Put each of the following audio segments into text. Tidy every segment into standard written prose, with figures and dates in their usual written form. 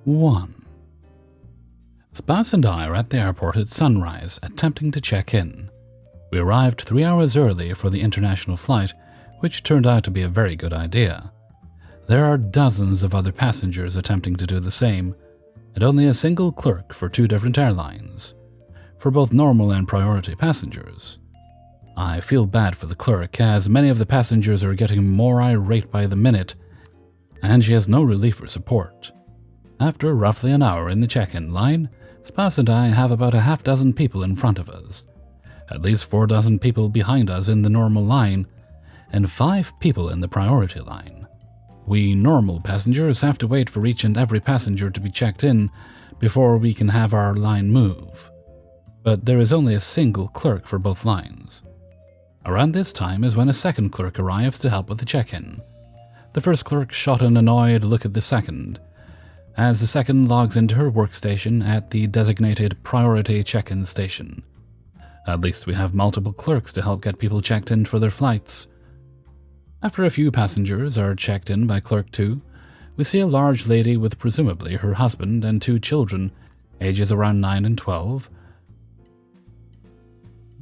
1. Spouse and I are at the airport at sunrise, attempting to check in. We arrived 3 hours early for the international flight, which turned out to be a very good idea. There are dozens of other passengers attempting to do the same, and only a single clerk for 2 different airlines, for both normal and priority passengers. I feel bad for the clerk, as many of the passengers are getting more irate by the minute, and she has no relief or support. After roughly an hour in the check-in line, spouse and I have about a half dozen people in front of us, at least 4 dozen people behind us in the normal line, and 5 people in the priority line. We normal passengers have to wait for each and every passenger to be checked in before we can have our line move. But there is only a single clerk for both lines. Around this time is when a second clerk arrives to help with the check-in. The first clerk shot an annoyed look at the second, as the second logs into her workstation at the designated priority check-in station. At least we have multiple clerks to help get people checked in for their flights. After a few passengers are checked in by Clerk 2, we see a large lady with presumably her husband and 2 children, ages around 9 and 12.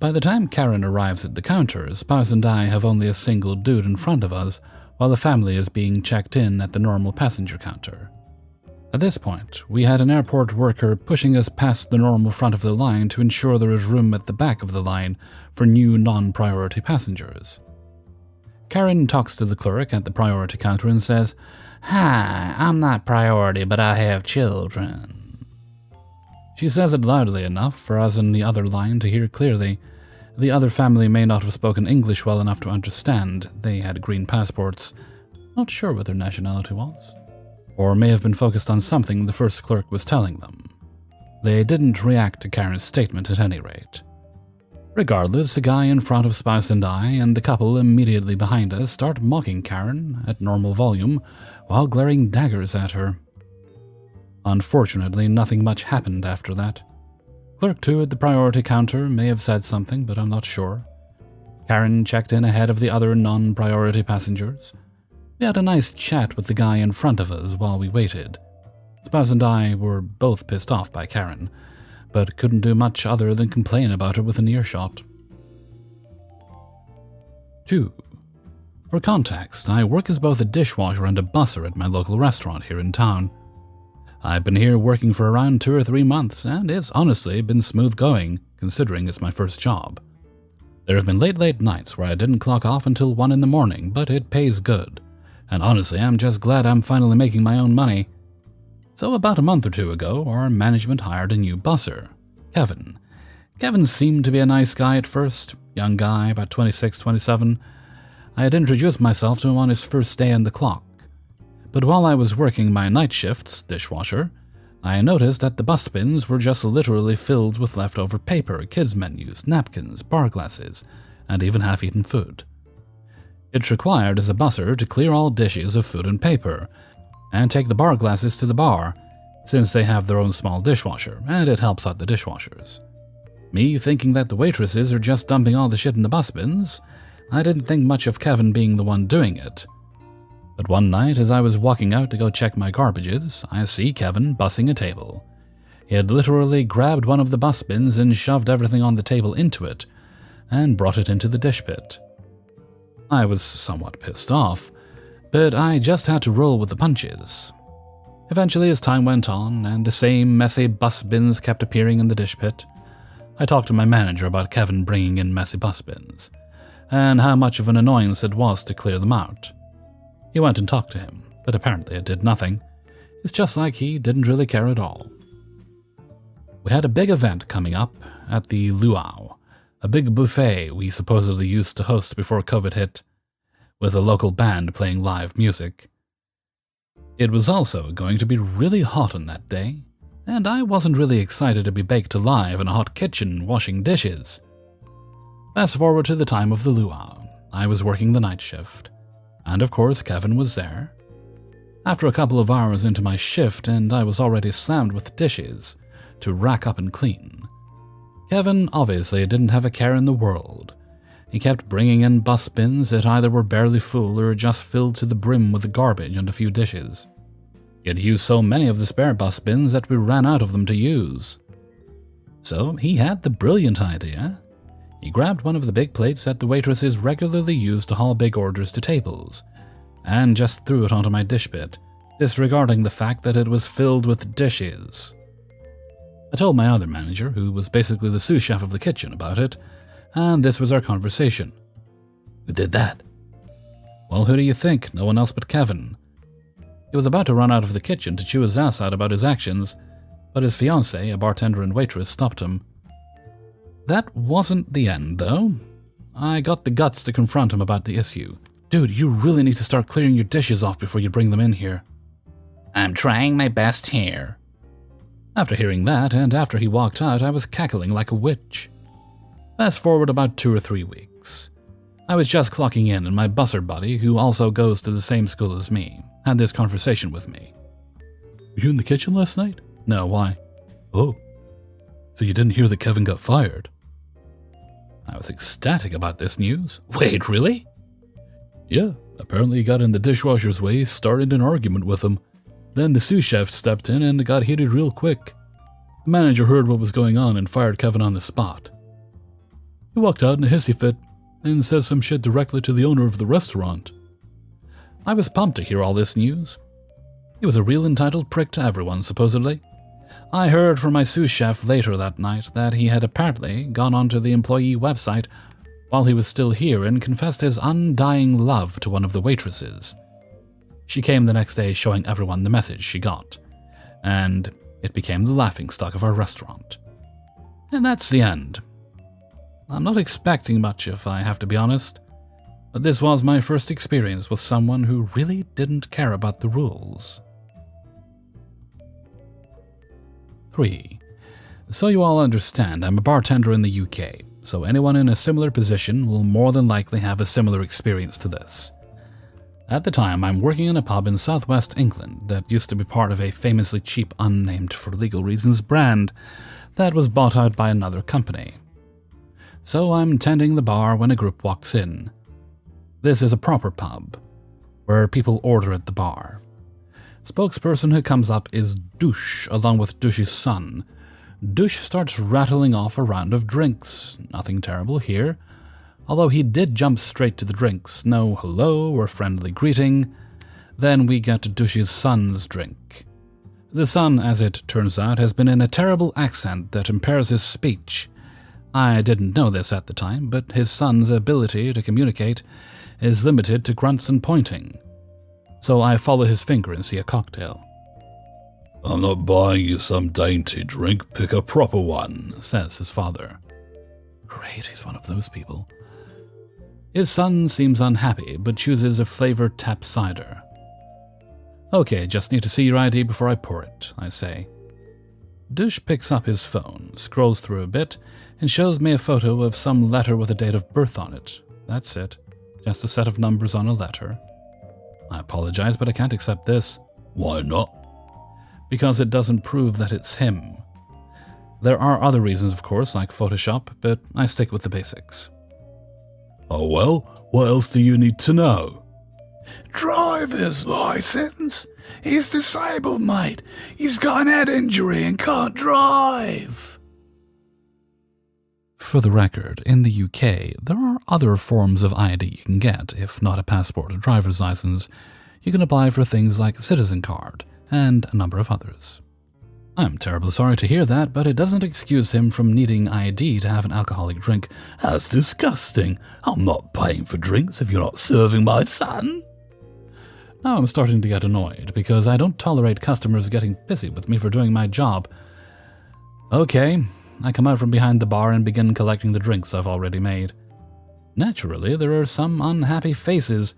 By the time Karen arrives at the counter, spouse and I have only a single dude in front of us, while the family is being checked in at the normal passenger counter. At this point, we had an airport worker pushing us past the normal front of the line to ensure there is room at the back of the line for new non-priority passengers. Karen talks to the clerk at the priority counter and says, "Hi, I'm not priority, but I have children." She says it loudly enough for us in the other line to hear clearly. The other family may not have spoken English well enough to understand. They had green passports, not sure what their nationality was, or may have been focused on something the first clerk was telling them. They didn't react to Karen's statement at any rate. Regardless, the guy in front of spouse and I and the couple immediately behind us start mocking Karen at normal volume while glaring daggers at her. Unfortunately, nothing much happened after that. Clerk 2 at the priority counter may have said something, but I'm not sure. Karen checked in ahead of the other non-priority passengers. We had a nice chat with the guy in front of us while we waited. Spouse and I were both pissed off by Karen, but couldn't do much other than complain about her within earshot. 2. For context, I work as both a dishwasher and a busser at my local restaurant here in town. I've been here working for around 2 or 3 months, and it's honestly been smooth going, considering it's my first job. There have been late nights where I didn't clock off until 1 in the morning, but it pays good, and honestly I'm just glad I'm finally making my own money. So about a month or 2 ago, our management hired a new busser, Kevin. Kevin seemed to be a nice guy at first, young guy, about 26, 27. I had introduced myself to him on his first day on the clock. But while I was working my night shifts, dishwasher, I noticed that the bus bins were just literally filled with leftover paper, kids' menus, napkins, bar glasses, and even half-eaten food. It's required as a busser to clear all dishes of food and paper, and take the bar glasses to the bar, since they have their own small dishwasher, and it helps out the dishwashers. Me thinking that the waitresses are just dumping all the shit in the bus bins, I didn't think much of Kevin being the one doing it. But one night, as I was walking out to go check my garbages, I see Kevin bussing a table. He had literally grabbed one of the bus bins and shoved everything on the table into it, and brought it into the dish pit. I was somewhat pissed off, but I just had to roll with the punches. Eventually, as time went on, and the same messy bus bins kept appearing in the dish pit, I talked to my manager about Kevin bringing in messy bus bins, and how much of an annoyance it was to clear them out. He went and talked to him, but apparently it did nothing. It's just like he didn't really care at all. We had a big event coming up at the Luau, a big buffet we supposedly used to host before COVID hit, with a local band playing live music. It was also going to be really hot on that day, and I wasn't really excited to be baked alive in a hot kitchen washing dishes. Fast forward to the time of the luau. I was working the night shift, and of course Kevin was there. After a couple of hours into my shift and I was already slammed with dishes to rack up and clean, Kevin obviously didn't have a care in the world. He kept bringing in bus bins that either were barely full or just filled to the brim with garbage and a few dishes. He had used so many of the spare bus bins that we ran out of them to use. So he had the brilliant idea. He grabbed one of the big plates that the waitresses regularly used to haul big orders to tables, and just threw it onto my dish pit, disregarding the fact that it was filled with dishes. I told my other manager, who was basically the sous chef of the kitchen, about it, and this was our conversation. Who did that? Well, who do you think? No one else but Kevin. He was about to run out of the kitchen to chew his ass out about his actions, but his fiancée, a bartender and waitress, stopped him. That wasn't the end, though. I got the guts to confront him about the issue. Dude, you really need to start clearing your dishes off before you bring them in here. I'm trying my best here. After hearing that, and after he walked out, I was cackling like a witch. Fast forward about 2 or 3 weeks. I was just clocking in, and my busser buddy, who also goes to the same school as me, had this conversation with me. Were you in the kitchen last night? No, why? Oh, so you didn't hear that Kevin got fired? I was ecstatic about this news. Wait, really? Yeah, apparently he got in the dishwasher's way, started an argument with him. Then the sous chef stepped in and it got heated real quick. The manager heard what was going on and fired Kevin on the spot. He walked out in a hissy fit and said some shit directly to the owner of the restaurant. I was pumped to hear all this news. He was a real entitled prick to everyone, supposedly. I heard from my sous chef later that night that he had apparently gone onto the employee website while he was still here and confessed his undying love to one of the waitresses. She came the next day showing everyone the message she got, and it became the laughingstock of our restaurant. And that's the end. I'm not expecting much, if I have to be honest, but this was my first experience with someone who really didn't care about the rules. 3. So you all understand, I'm a bartender in the UK, so anyone in a similar position will more than likely have a similar experience to this. At the time, I'm working in a pub in southwest England that used to be part of a famously cheap, unnamed for legal reasons brand that was bought out by another company. So I'm tending the bar when a group walks in. This is a proper pub, where people order at the bar. Spokesperson who comes up is Douche, along with Douche's son. Douche starts rattling off a round of drinks. Nothing terrible here, although he did jump straight to the drinks. No hello or friendly greeting. Then we get to Douche's son's drink. The son, as it turns out, has been in a terrible accent that impairs his speech. I didn't know this at the time, but his son's ability to communicate is limited to grunts and pointing. So I follow his finger and see a cocktail. I'm not buying you some dainty drink, pick a proper one, says his father. Great, he's one of those people. His son seems unhappy, but chooses a flavored tap cider. Okay, just need to see your ID before I pour it, I say. Douche picks up his phone, scrolls through a bit, and shows me a photo of some letter with a date of birth on it. That's it. Just a set of numbers on a letter. I apologize, but I can't accept this. Why not? Because it doesn't prove that it's him. There are other reasons, of course, like Photoshop, but I stick with the basics. Oh well, what else do you need to know? Driver's license. He's disabled, mate. He's got an head injury and can't drive. For the record, in the UK, there are other forms of ID you can get. If not a passport or driver's license, you can apply for things like a citizen card and a number of others. I'm terribly sorry to hear that, but it doesn't excuse him from needing ID to have an alcoholic drink. That's disgusting. I'm not paying for drinks if you're not serving my son. Now I'm starting to get annoyed because I don't tolerate customers getting pissy with me for doing my job. Okay, I come out from behind the bar and begin collecting the drinks I've already made. Naturally, there are some unhappy faces,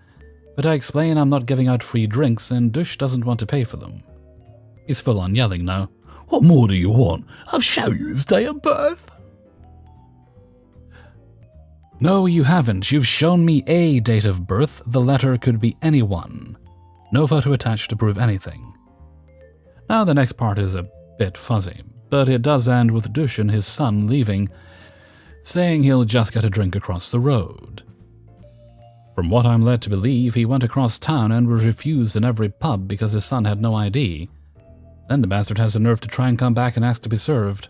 but I explain I'm not giving out free drinks and Douche doesn't want to pay for them. He's full on yelling now. What more do you want? I'll show you his date of birth. No, you haven't. You've shown me a date of birth. The letter could be anyone. No photo attached to prove anything. Now the next part is a bit fuzzy, but it does end with Douche and his son leaving, saying he'll just get a drink across the road. From what I'm led to believe, he went across town and was refused in every pub because his son had no ID. Then the bastard has the nerve to try and come back and ask to be served.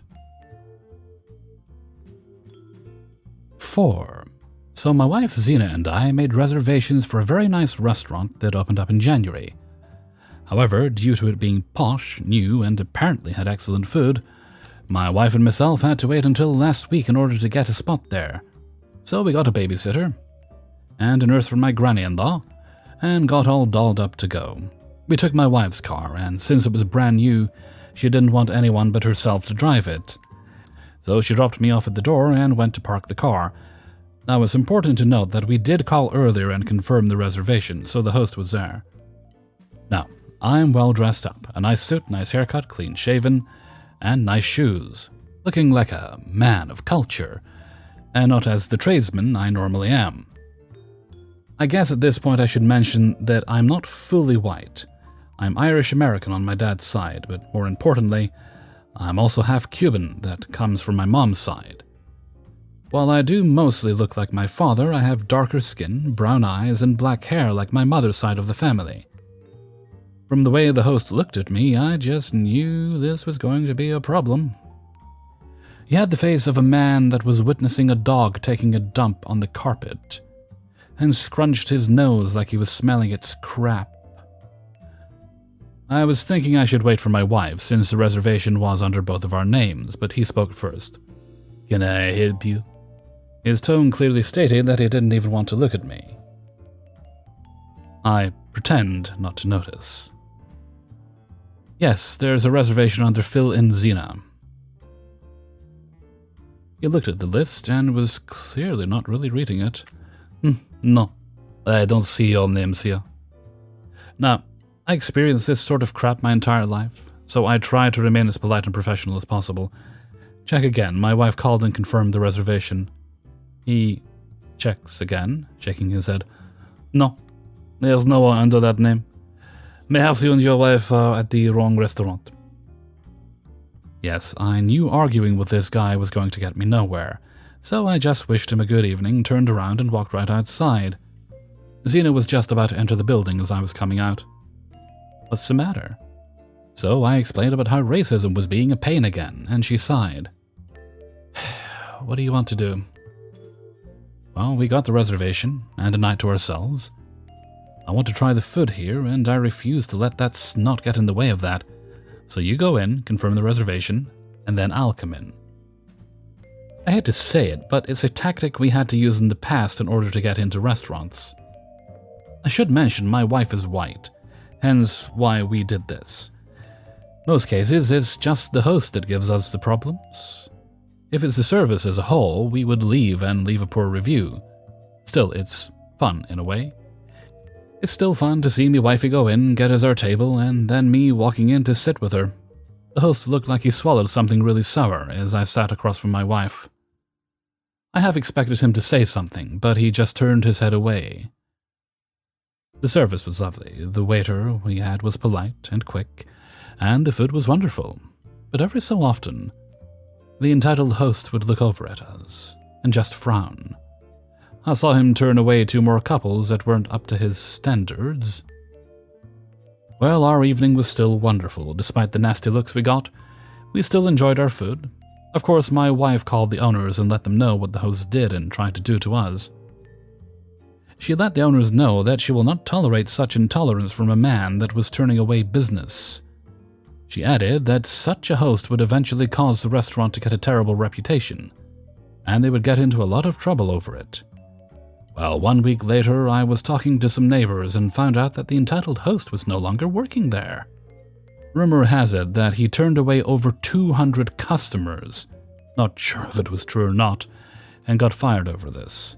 4. So my wife Zena and I made reservations for a very nice restaurant that opened up in January. However, due to it being posh, new, and apparently had excellent food, my wife and myself had to wait until last week in order to get a spot there. So we got a babysitter, and a nurse from my granny-in-law, and got all dolled up to go. We took my wife's car, and since it was brand new, she didn't want anyone but herself to drive it. So she dropped me off at the door and went to park the car. Now it's important to note that we did call earlier and confirm the reservation, so the host was there. Now, I'm well dressed up, a nice suit, nice haircut, clean shaven, and nice shoes, looking like a man of culture, and not as the tradesman I normally am. I guess at this point I should mention that I'm not fully white. I'm Irish-American on my dad's side, but more importantly, I'm also half Cuban that comes from my mom's side. While I do mostly look like my father, I have darker skin, brown eyes, and black hair like my mother's side of the family. From the way the host looked at me, I just knew this was going to be a problem. He had the face of a man that was witnessing a dog taking a dump on the carpet, and scrunched his nose like he was smelling its crap. I was thinking I should wait for my wife, since the reservation was under both of our names, but he spoke first. "Can I help you?" His tone clearly stated that he didn't even want to look at me. I pretend not to notice. "Yes, there's a reservation under Phil and Zena." He looked at the list and was clearly not really reading it. "No, I don't see your names here." Now, I experienced this sort of crap my entire life, so I tried to remain as polite and professional as possible. Check again. My wife called and confirmed the reservation. He checks again, shaking his head. "No, there's no one under that name. Perhaps you and your wife are at the wrong restaurant." Yes, I knew arguing with this guy was going to get me nowhere, so I just wished him a good evening, turned around, and walked right outside. Zena was just about to enter the building as I was coming out. "What's the matter?" So I explained about how racism was being a pain again, and she sighed. "What do you want to do?" "Well, we got the reservation, and a night to ourselves. I want to try the food here, and I refuse to let that snot get in the way of that. So you go in, confirm the reservation, and then I'll come in." I hate to say it, but it's a tactic we had to use in the past in order to get into restaurants. I should mention my wife is white, hence why we did this. Most cases, it's just the host that gives us the problems. If it's the service as a whole, we would leave and leave a poor review. Still, it's fun in a way. It's still fun to see me wifey go in, get us our table, and then me walking in to sit with her. The host looked like he swallowed something really sour as I sat across from my wife. I half expected him to say something, but he just turned his head away. The service was lovely, the waiter we had was polite and quick, and the food was wonderful. But every so often, the entitled host would look over at us and just frown. I saw him turn away 2 more couples that weren't up to his standards. Well, our evening was still wonderful. Despite the nasty looks we got, we still enjoyed our food. Of course, my wife called the owners and let them know what the host did and tried to do to us. She let the owners know that she will not tolerate such intolerance from a man that was turning away business. She added that such a host would eventually cause the restaurant to get a terrible reputation, and they would get into a lot of trouble over it. Well, 1 week later, I was talking to some neighbors and found out that the entitled host was no longer working there. Rumor has it that he turned away over 200 customers, not sure if it was true or not, and got fired over this.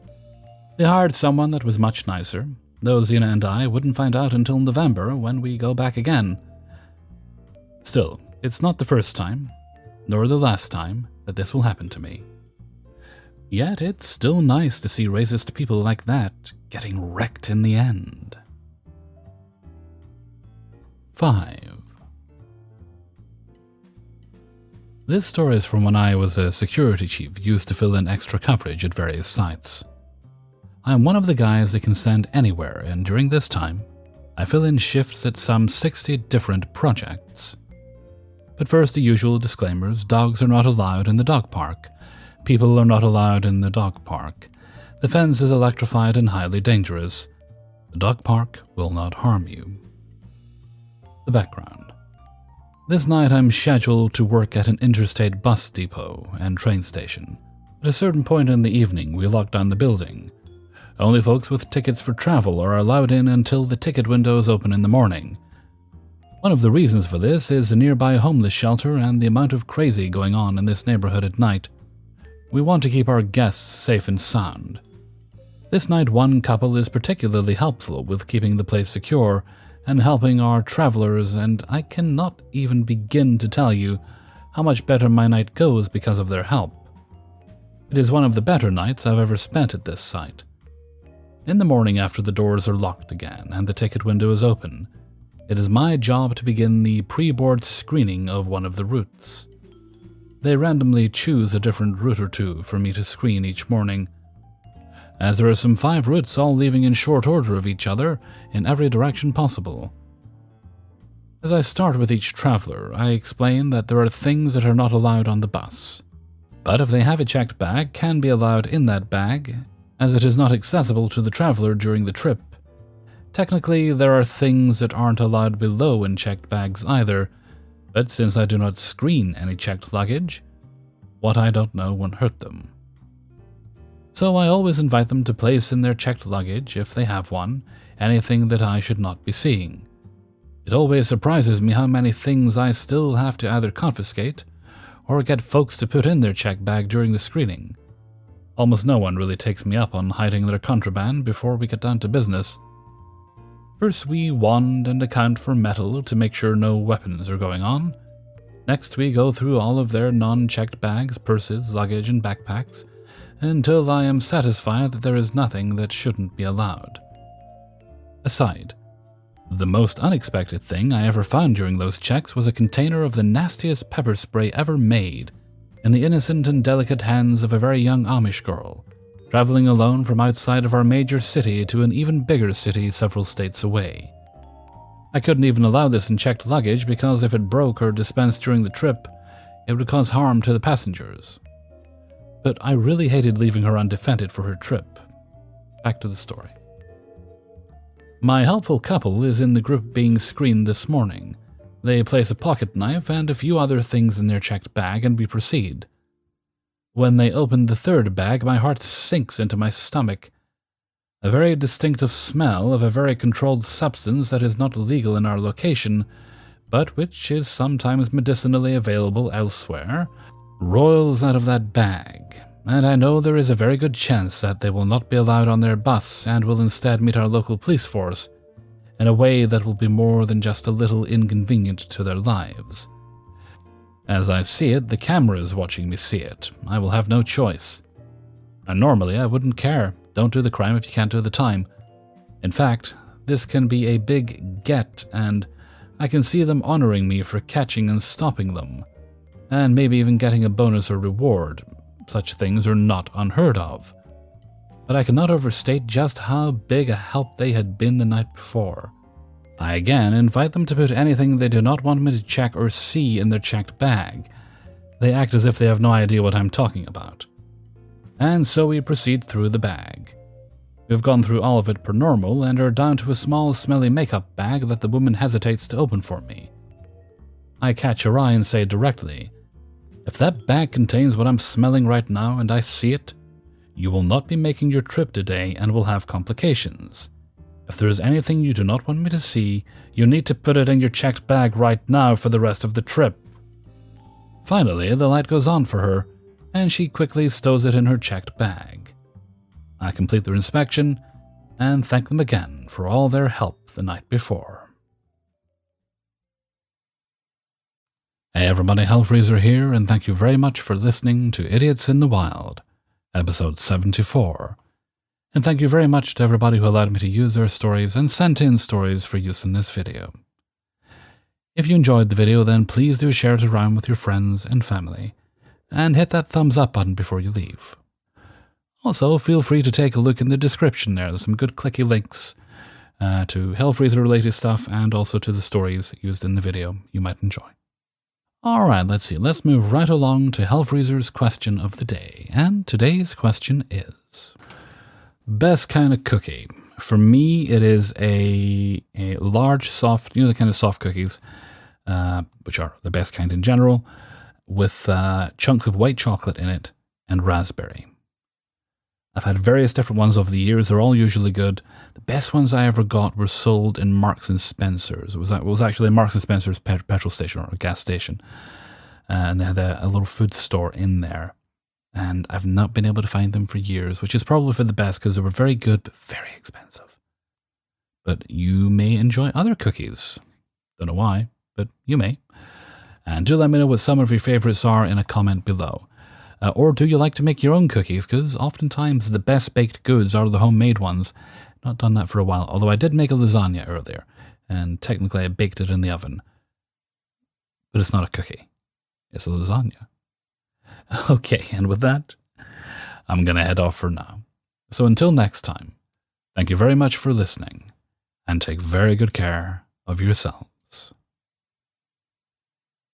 They hired someone that was much nicer, though Zena and I wouldn't find out until November when we go back again. Still, it's not the first time, nor the last time, that this will happen to me. Yet it's still nice to see racist people like that getting wrecked in the end. 5. This story is from when I was a security chief used to fill in extra coverage at various sites. I'm one of the guys that can send anywhere, and during this time, I fill in shifts at some 60 different projects. But first, the usual disclaimers: dogs are not allowed in the dog park. People are not allowed in the dog park. The fence is electrified and highly dangerous. The dog park will not harm you. The background. This night I'm scheduled to work at an interstate bus depot and train station. At a certain point in the evening, we lock down the building. Only folks with tickets for travel are allowed in until the ticket windows open in the morning. One of the reasons for this is a nearby homeless shelter and the amount of crazy going on in this neighborhood at night. We want to keep our guests safe and sound. This night, one couple is particularly helpful with keeping the place secure and helping our travelers, and I cannot even begin to tell you how much better my night goes because of their help. It is one of the better nights I've ever spent at this site. In the morning, after the doors are locked again and the ticket window is open, it is my job to begin the pre-board screening of one of the routes. They randomly choose a different route or two for me to screen each morning. As there are some 5 routes all leaving in short order of each other in every direction possible. As I start with each traveler, I explain that there are things that are not allowed on the bus, but if they have a checked bag, can be allowed in that bag, as it is not accessible to the traveler during the trip. Technically, there are things that aren't allowed below in checked bags either, but since I do not screen any checked luggage, what I don't know won't hurt them. So I always invite them to place in their checked luggage, if they have one, anything that I should not be seeing. It always surprises me how many things I still have to either confiscate or get folks to put in their checked bag during the screening. Almost no one really takes me up on hiding their contraband before we get down to business. First we wand and account for metal to make sure no weapons are going on. Next we go through all of their non-checked bags, purses, luggage, and backpacks, until I am satisfied that there is nothing that shouldn't be allowed. Aside, the most unexpected thing I ever found during those checks was a container of the nastiest pepper spray ever made in the innocent and delicate hands of a very young Amish girl, traveling alone from outside of our major city to an even bigger city several states away. I couldn't even allow this in checked luggage because if it broke or dispensed during the trip, it would cause harm to the passengers. But I really hated leaving her undefended for her trip. Back to the story. My helpful couple is in the group being screened this morning. They place a pocket knife and a few other things in their checked bag and we proceed. When they open the third bag, my heart sinks into my stomach. A very distinctive smell of a very controlled substance that is not legal in our location, but which is sometimes medicinally available elsewhere, roils out of that bag, and I know there is a very good chance that they will not be allowed on their bus and will instead meet our local police force in a way that will be more than just a little inconvenient to their lives. As I see it, the camera is watching me see it. I will have no choice. And normally I wouldn't care. Don't do the crime if you can't do the time. In fact, this can be a big get, and I can see them honoring me for catching and stopping them, and maybe even getting a bonus or reward. Such things are not unheard of. But I cannot overstate just how big a help they had been the night before. I again invite them to put anything they do not want me to check or see in their checked bag. They act as if they have no idea what I'm talking about. And so we proceed through the bag. We've gone through all of it per normal and are down to a small smelly makeup bag that the woman hesitates to open for me. I catch her eye and say directly, "If that bag contains what I'm smelling right now and I see it, you will not be making your trip today and will have complications. If there is anything you do not want me to see, you need to put it in your checked bag right now for the rest of the trip." Finally, the light goes on for her, and she quickly stows it in her checked bag. I complete their inspection and thank them again for all their help the night before. Hey everybody, Hellfreezer here, and thank you very much for listening to Idiots in the Wild, episode 74. And thank you very much to everybody who allowed me to use their stories and sent in stories for use in this video. If you enjoyed the video, then please do share it around with your friends and family, and hit that thumbs up button before you leave. Also, feel free to take a look in the description there. There's some good clicky links to Hellfreezer related stuff and also to the stories used in the video you might enjoy. Alright, let's see. Let's move right along to Hellfreezer's question of the day. And today's question is, best kind of cookie? For me, it is a large, soft, the kind of soft cookies, which are the best kind in general, with chunks of white chocolate in it and raspberry. I've had various different ones over the years. They're all usually good. The best ones I ever got were sold in Marks and Spencer's. It was actually a Marks and Spencer's petrol station or a gas station. And they had a little food store in there. And I've not been able to find them for years, which is probably for the best because they were very good but very expensive. But you may enjoy other cookies. Don't know why, but you may. And do let me know what some of your favorites are in a comment below. Or do you like to make your own cookies? Because oftentimes the best baked goods are the homemade ones. Not done that for a while, although I did make a lasagna earlier, and technically I baked it in the oven. But it's not a cookie. It's a lasagna. Okay, and with that, I'm going to head off for now. So until next time, thank you very much for listening, and take very good care of yourselves.